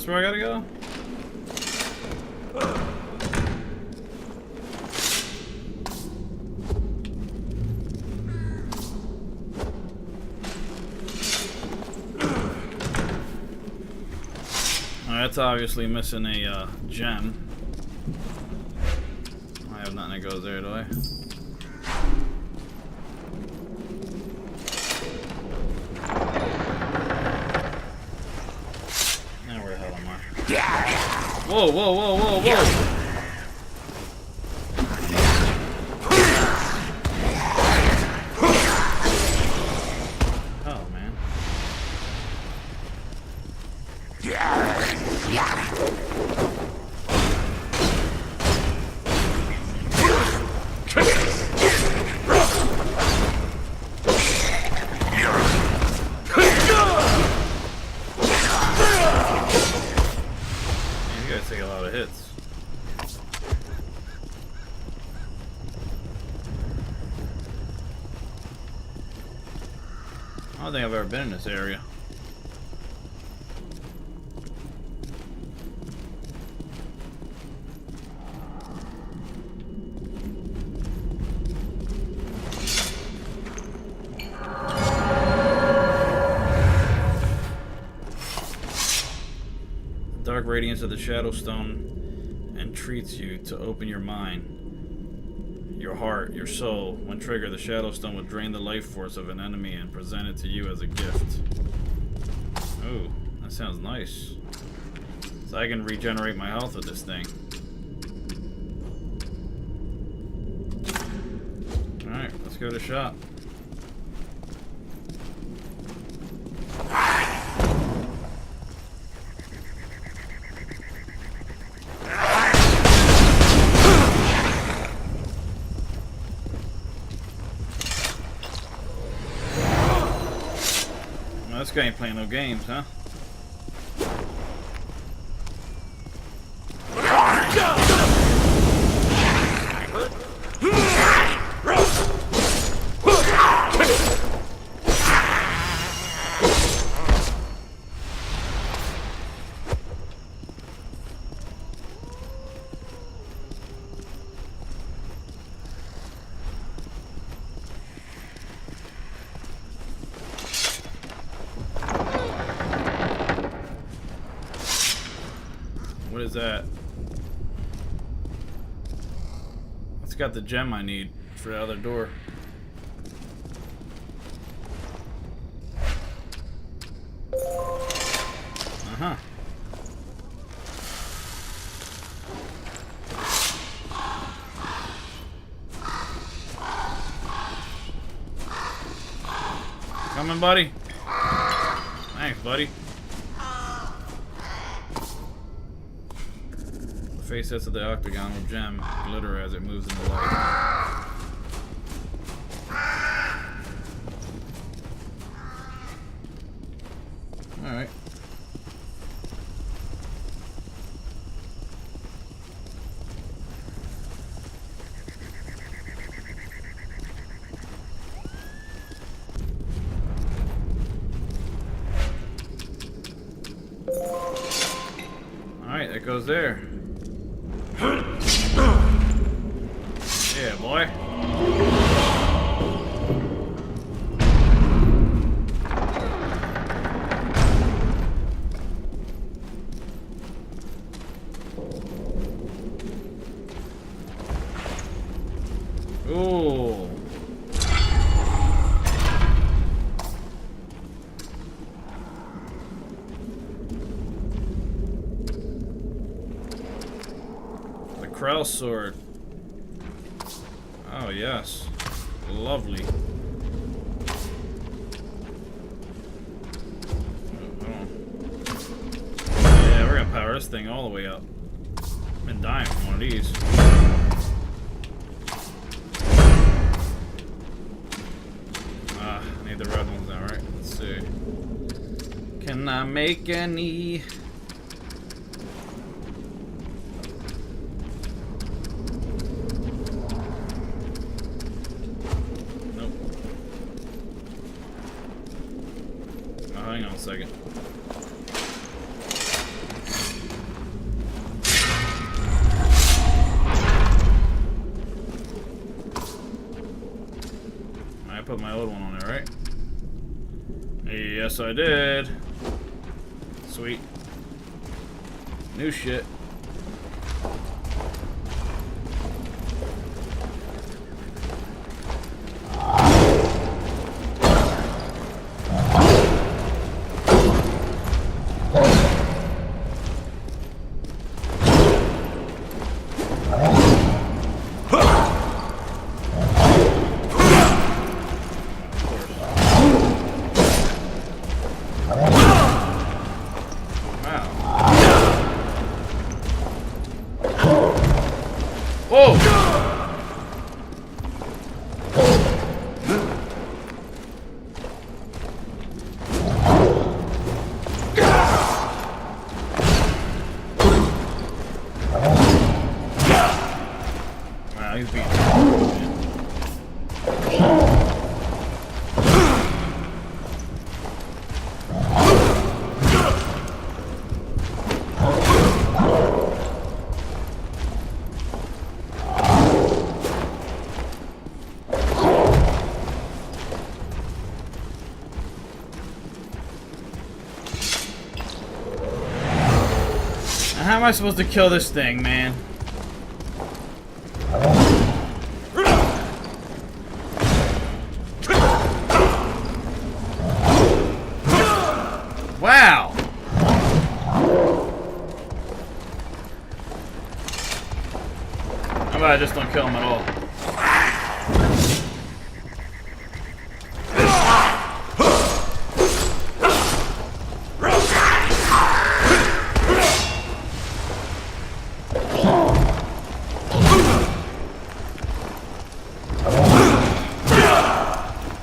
this where I gotta go? That's obviously missing a gem. I have nothing that goes there, do I? Now where the hell am I? Whoa, whoa, whoa, whoa, whoa! Take a lot of hits. I don't think I've ever been in this area. Dark radiance of the Shadow Stone entreats you to open your mind, your heart, your soul. When triggered, the Shadow Stone will drain the life force of an enemy and present it to you as a gift. Ooh, that sounds nice. So I can regenerate my health with this thing. Alright, let's go to shop. This guy ain't playing no games, huh? What is that? It's got the gem I need for the other door. Uh-huh. Coming, buddy. Thanks, buddy. The face sets of the octagonal gem glitter as it moves in the light. Alright. Alright, that goes there. Yeah, boy. Ooh. The Krell sword. Oh, yes. Lovely. Yeah, we're gonna power this thing all the way up. I've been dying from one of these. I need the red ones now, right? Let's see. Can I make any? Hang on a second. old one on there, right? Yes, I did. Sweet. New shit. How am I supposed to kill this thing, man? Wow! How about I just don't kill him at all?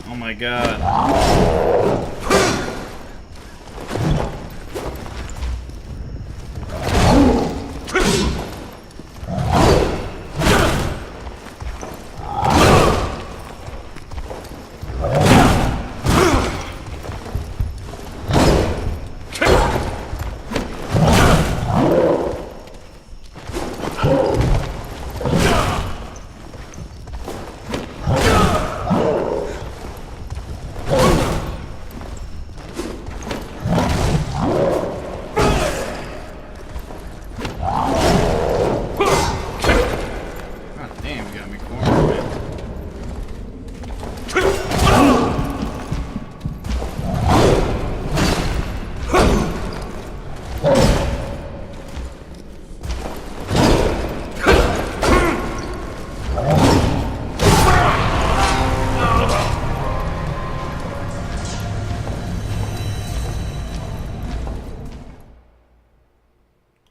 Oh my god.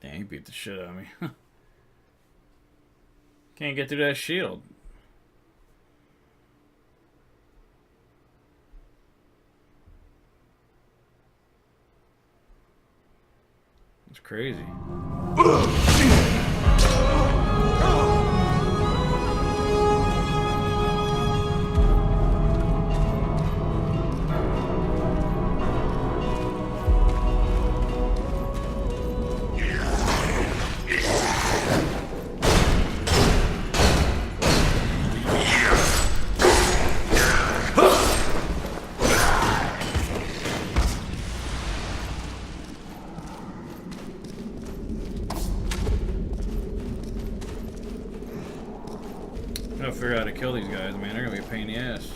Dang, he beat the shit out of me. Can't get through that shield. It's crazy. I gotta figure out how to kill these guys, man. They're gonna be a pain in the ass.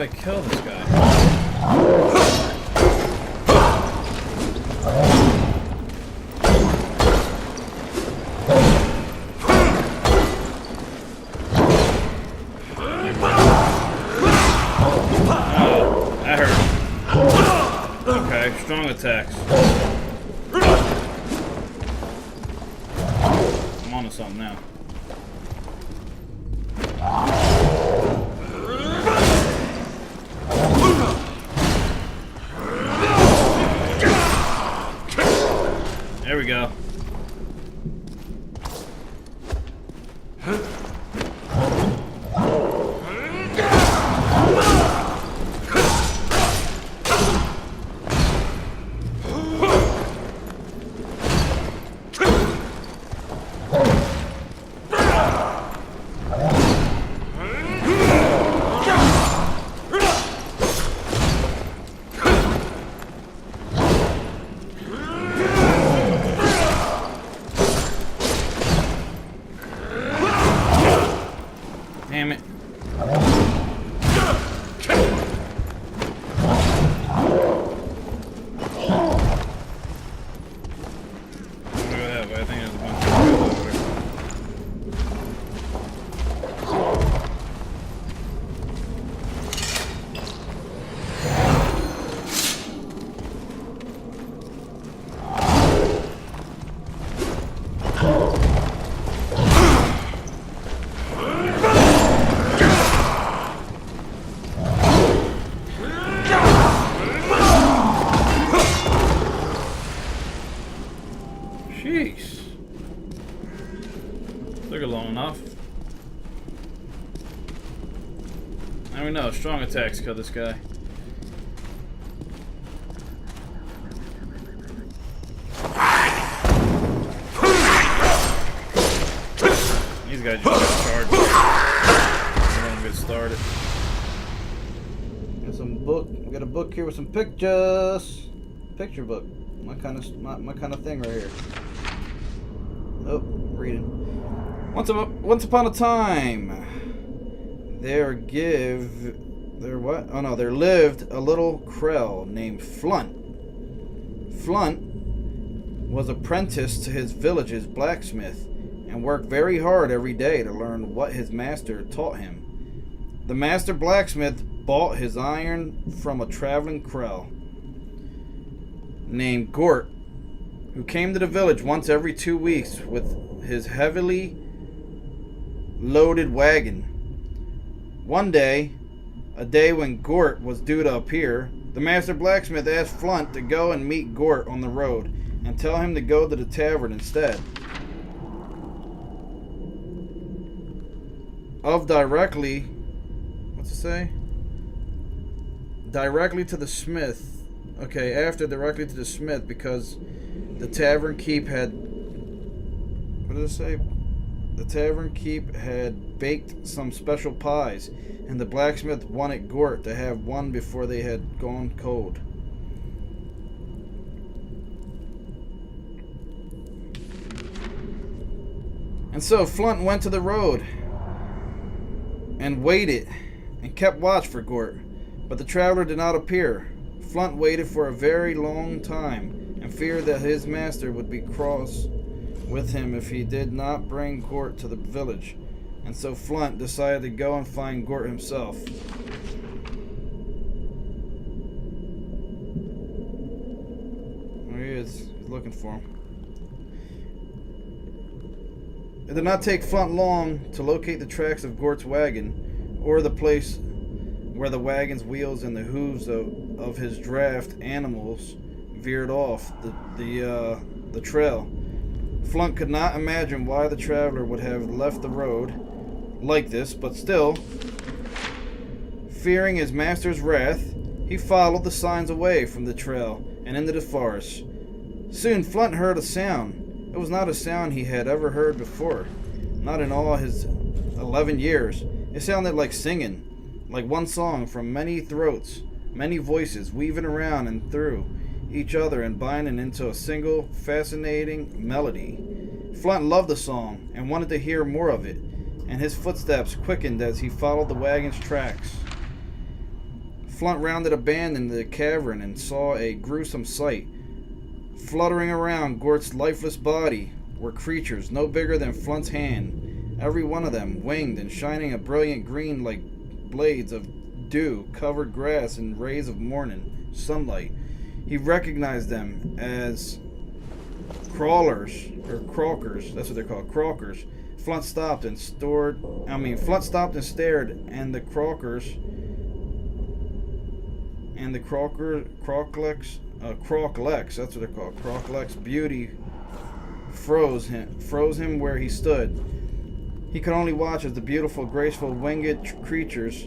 I kill this guy? Strong attacks. I'm on to something now. There we go. Damn it. Look at that, but I think there's a bunch of people over there. Jeez. Took it long enough. Now we know, strong attacks kill this guy. These guys just got charged. We're gonna get started. Got some book. We got a book here with some pictures. Picture book. My kind of thing right here. Oh, reading. Once upon a time, there lived a little Krell named Flunt. Flunt was apprenticed to his village's blacksmith and worked very hard every day to learn what his master taught him. The master blacksmith bought his iron from a traveling Krell named Gort, who came to the village once every 2 weeks with his heavily loaded wagon. One day, a day when Gort was due to appear, the master blacksmith asked Flunt to go and meet Gort on the road and tell him to go to the tavern instead of directly to the smith. Okay, after directly to the smith, because the tavern keep had... What did it say? The tavern keep had baked some special pies, and the blacksmith wanted Gort to have one before they had gone cold. And so Flunt went to the road and waited and kept watch for Gort, but the traveler did not appear. Flunt waited for a very long time and feared that his master would be cross with him if he did not bring Gort to the village, and so Flunt decided to go and find Gort himself. There he is. He's looking for him. It did not take Flunt long to locate the tracks of Gort's wagon, or the place where the wagon's wheels and the hooves of his draft animals veered off the trail. Flunt could not imagine why the traveler would have left the road like this, but still, fearing his master's wrath, he followed the signs away from the trail and into the forest. Soon Flunt heard a sound. It was not a sound he had ever heard before, not in all his 11 years. It sounded like singing, like one song from many throats, many voices weaving around and through each other and binding into a single fascinating melody. Flunt loved the song and wanted to hear more of it, and his footsteps quickened as he followed the wagon's tracks. Flunt rounded a bend in the cavern and saw a gruesome sight. Fluttering around Gort's lifeless body were creatures no bigger than Flunt's hand, every one of them winged and shining a brilliant green like blades of dew-covered grass and rays of morning sunlight. He recognized them as crawlers, or crawkers, that's what they're called, crawkers. Flunt stopped and stared, and the crawkers, Croclex, that's what they're called, Croclex beauty froze him where he stood. He could only watch as the beautiful, graceful, winged creatures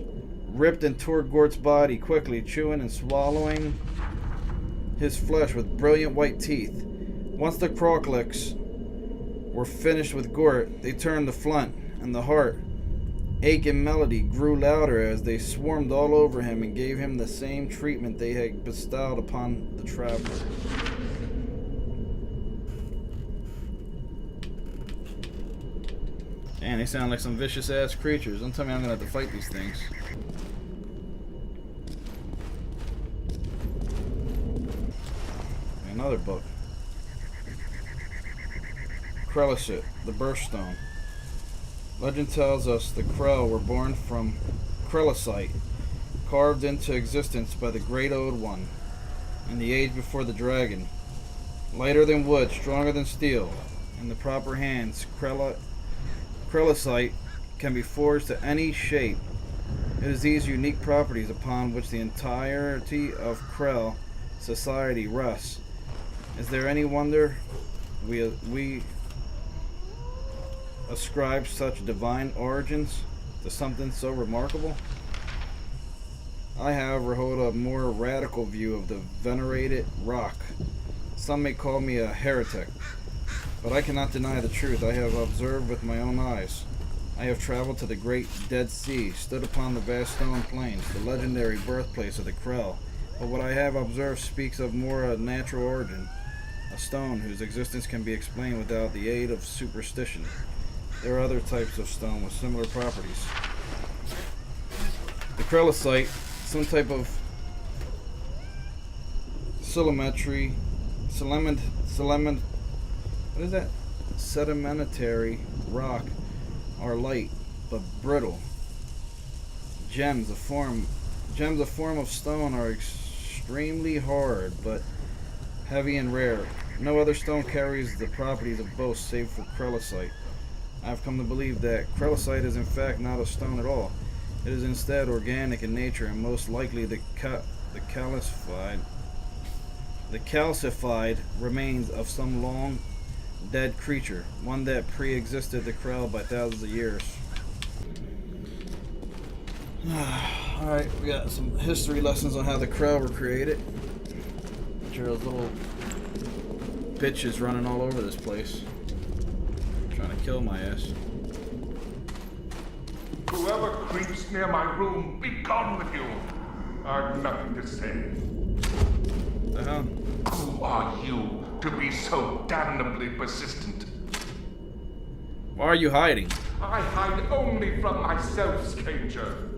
ripped and tore Gort's body quickly, chewing and swallowing his flesh with brilliant white teeth. Once the Croclex were finished with Gort, they turned to Flunt, and the heart ache and melody grew louder as they swarmed all over him and gave him the same treatment they had bestowed upon the traveler. Man, they sound like some vicious ass creatures. Don't tell me I'm gonna have to fight these things. Another book. Krellicit, the birthstone. Legend tells us the Krell were born from Krellicite, carved into existence by the Great Old One, in the age before the dragon. Lighter than wood, stronger than steel. In the proper hands, Krellicite can be forged to any shape. It is these unique properties upon which the entirety of Krell society rests. Is there any wonder we ascribe such divine origins to something so remarkable? I, however, hold a more radical view of the venerated rock. Some may call me a heretic, but I cannot deny the truth I have observed with my own eyes. I have traveled to the great Dead Sea, stood upon the vast stone plains, the legendary birthplace of the Krell, but what I have observed speaks of more a natural origin, a stone whose existence can be explained without the aid of superstition. There are other types of stone with similar properties. The Krellicite, some type of sedimentary rock, are light but brittle. Gems, a form of stone, are extremely hard but heavy and rare. No other stone carries the properties of both save for Krellicite. I have come to believe that Krellicite is in fact not a stone at all. It is instead organic in nature and most likely the calcified remains of some long dead creature, one that pre-existed the Krell by thousands of years. Alright, we got some history lessons on how the Krell were created. Which are those little bitches running all over this place. Trying to kill my ass. Whoever creeps near my room, be gone with you. I've nothing to say. The hell? Who are you to be so damnably persistent? Why are you hiding? I hide only from myself, stranger.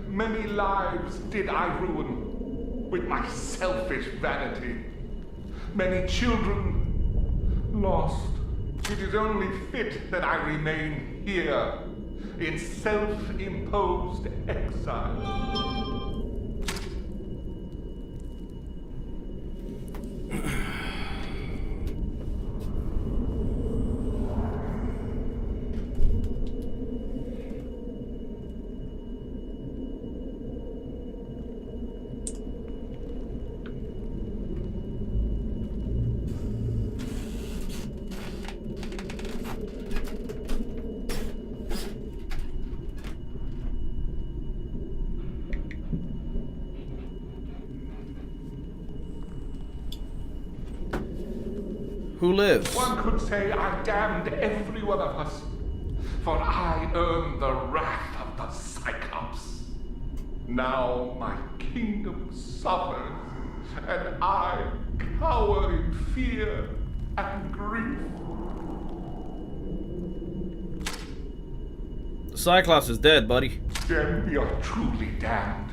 Many lives did I ruin with my selfish vanity. Many children lost. It is only fit that I remain here in self-imposed exile. Who lives? One could say I damned every one of us, for I earned the wrath of the Cyclops. Now my kingdom suffers, and I cower in fear and grief. The Cyclops is dead, buddy. Then we are truly damned.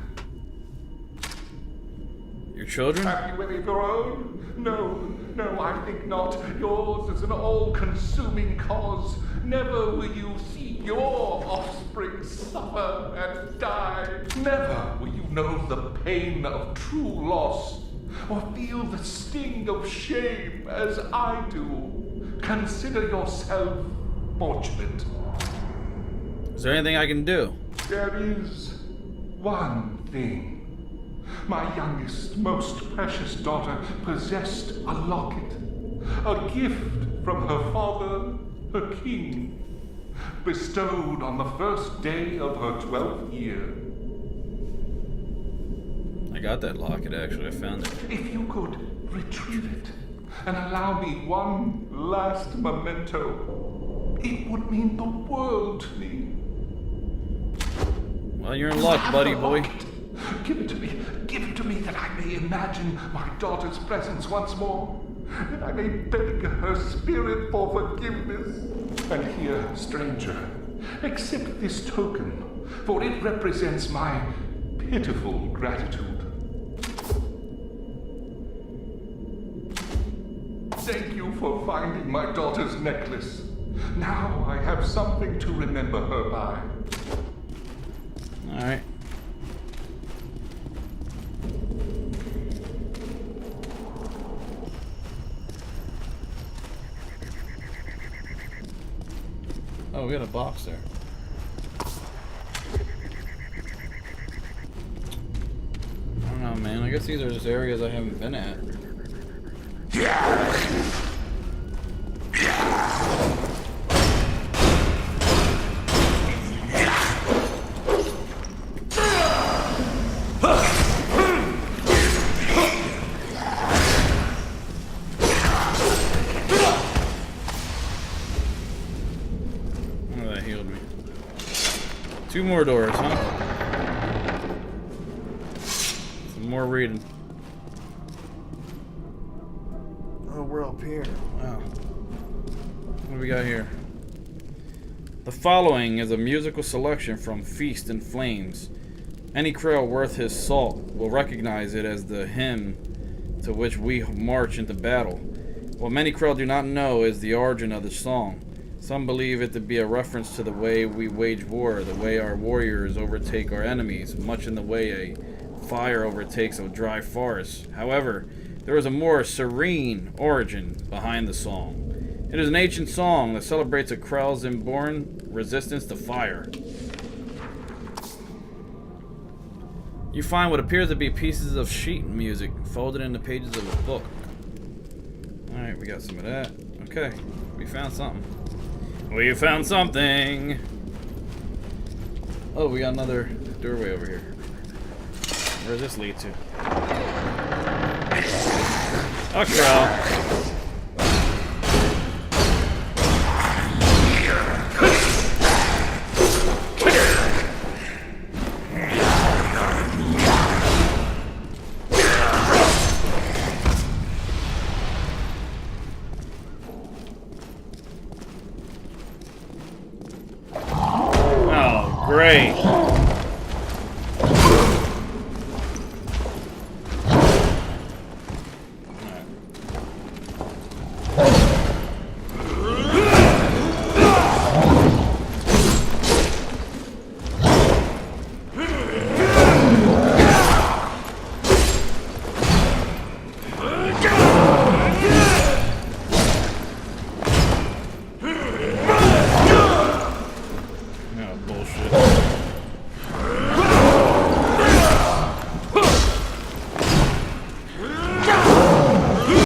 Your children? Have you any of your own? No, I think not. Yours is an all-consuming cause. Never will you see your offspring suffer and die. Never will you know the pain of true loss, or feel the sting of shame as I do. Consider yourself fortunate. Is there anything I can do? There is one thing. My youngest, most precious daughter possessed a locket, a gift from her father, her king, bestowed on the first day of her 12th year. I got that locket, actually. I found it. If you could retrieve it and allow me one last memento, it would mean the world to me. Well, you're in luck, buddy boy. Give it to me that I may imagine my daughter's presence once more, that I may beg her spirit for forgiveness. And here, stranger, accept this token, for it represents my pitiful gratitude. Thank you for finding my daughter's necklace. Now I have something to remember her by. Alright. Oh, we got a box there. I don't know, man. I guess these are just areas I haven't been at. Oh, that healed me. 2 more doors, huh? Some more reading. Oh, we're up here. Wow. What do we got here? The following is a musical selection from Feast and Flames. Any Krail worth his salt will recognize it as the hymn to which we march into battle. What many Krail do not know is the origin of the song. Some believe it to be a reference to the way we wage war, the way our warriors overtake our enemies, much in the way a fire overtakes a dry forest. However, there is a more serene origin behind the song. It is an ancient song that celebrates a Krail's inborn resistance to fire. You find what appears to be pieces of sheet music folded in the pages of a book. Alright, we got some of that. Okay, we found something. We found something! Oh, we got another doorway over here. Where does this lead to? A Krail.